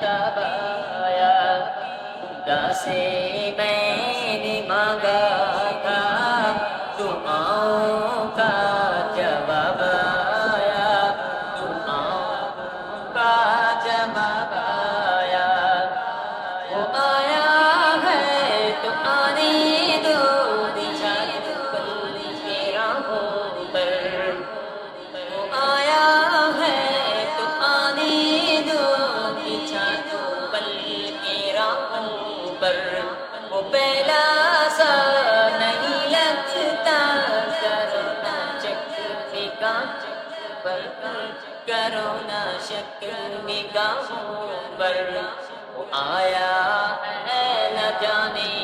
کب آیا خدا سے میں نے مانگا تھا دعاؤں کا جواب آیا دعاؤں کا جواب آیا وہ آیا ہے تو آنے دو چھت پل کے راہوں پر وہ آیا ہے تو آنے دو چھت پل کے راہوں پر وہ پہلا سا نہیں لگتا کرونا چک نگاہ پر کرونا شک نگاہوں پر وہ آیا ہے نہ جانے